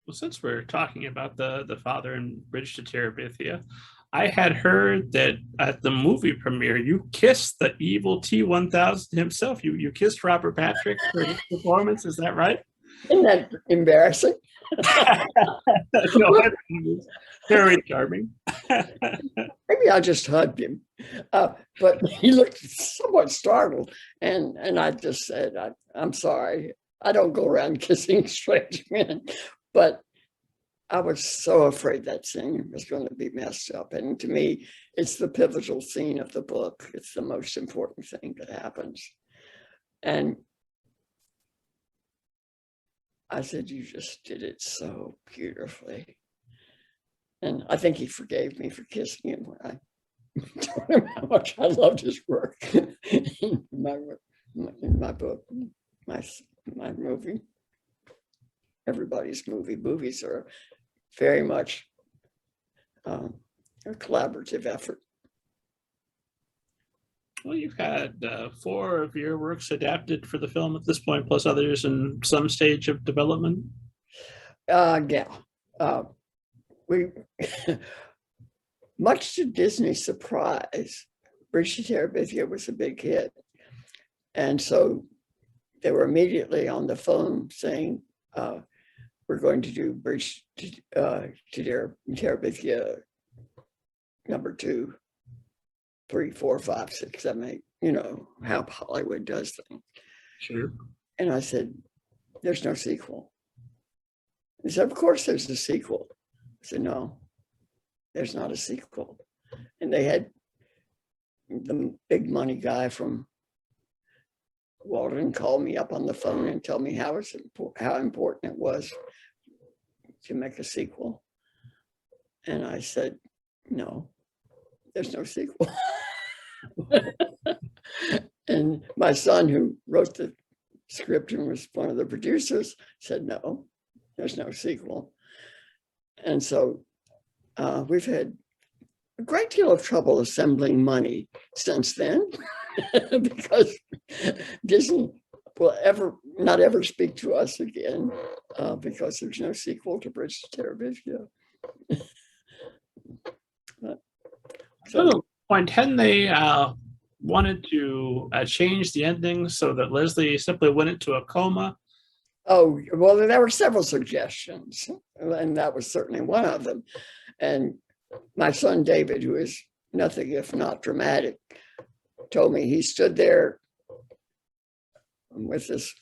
Well, since we're talking about the father and Bridge to Terabithia, I had heard that at the movie premiere you kissed the evil T-1000 himself. You kissed Robert Patrick for his performance. Is that right? Isn't that embarrassing? No, it was very charming. Maybe I just hugged him. But he looked somewhat startled. And I just said, I'm sorry. I don't go around kissing strange men. But I was so afraid that scene was going to be messed up. And to me, it's the pivotal scene of the book. It's the most important thing that happens. And I said, you just did it so beautifully. And I think he forgave me for kissing him when I told him how much I loved his work in my book, my movie, everybody's movie. Movies are very much a collaborative effort. Well, you've had 4 of your works adapted for the film at this point, plus others in some stage of development. Yeah. We, much to Disney's surprise, Bridge to Terabithia was a big hit. And so they were immediately on the phone saying, we're going to do Bridge to Terabithia number 2, 3, 4, 5, 6, 7, 8, you know, how Hollywood does things. Sure. And I said, there's no sequel. He said, of course there's a sequel. I said, no, there's not a sequel. And they had the big money guy from Walden call me up on the phone and tell me how important it was to make a sequel. And I said, no, there's no sequel. And my son, who wrote the script and was one of the producers, said, no, there's no sequel. And so we've had a great deal of trouble assembling money since then, because Disney will not ever speak to us again, because there's no sequel to Bridge to Terabithia. So, point 10, they wanted to change the ending so that Leslie simply went into a coma. Oh, well, there were several suggestions, and that was certainly one of them. And my son, David, who is nothing if not dramatic, told me he stood there with this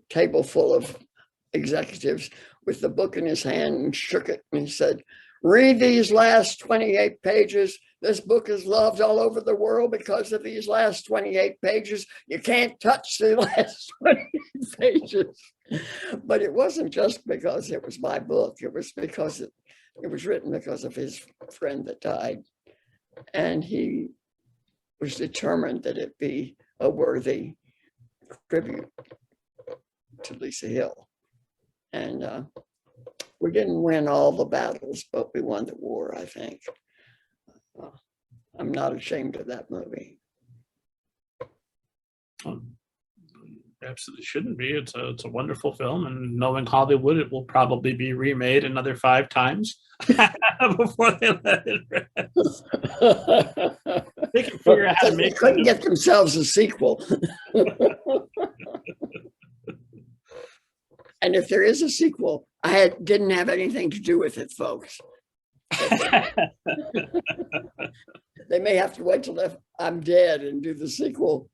table full of executives with the book in his hand and shook it and he said, read these last 28 pages. This book is loved all over the world because of these last 28 pages. You can't touch the last 28 pages. But it wasn't just because it was my book. It was because it was written because of his friend that died. And he was determined that it be a worthy tribute to Lisa Hill. And we didn't win all the battles, but we won the war, I think. I'm not ashamed of that movie. Absolutely shouldn't be. It's a wonderful film, and knowing Hollywood, it will probably be remade another 5 times before they let it rest. They can figure out how to make. They couldn't get themselves a sequel. And if there is a sequel, didn't have anything to do with it, folks. They may have to wait till I'm dead and do the sequel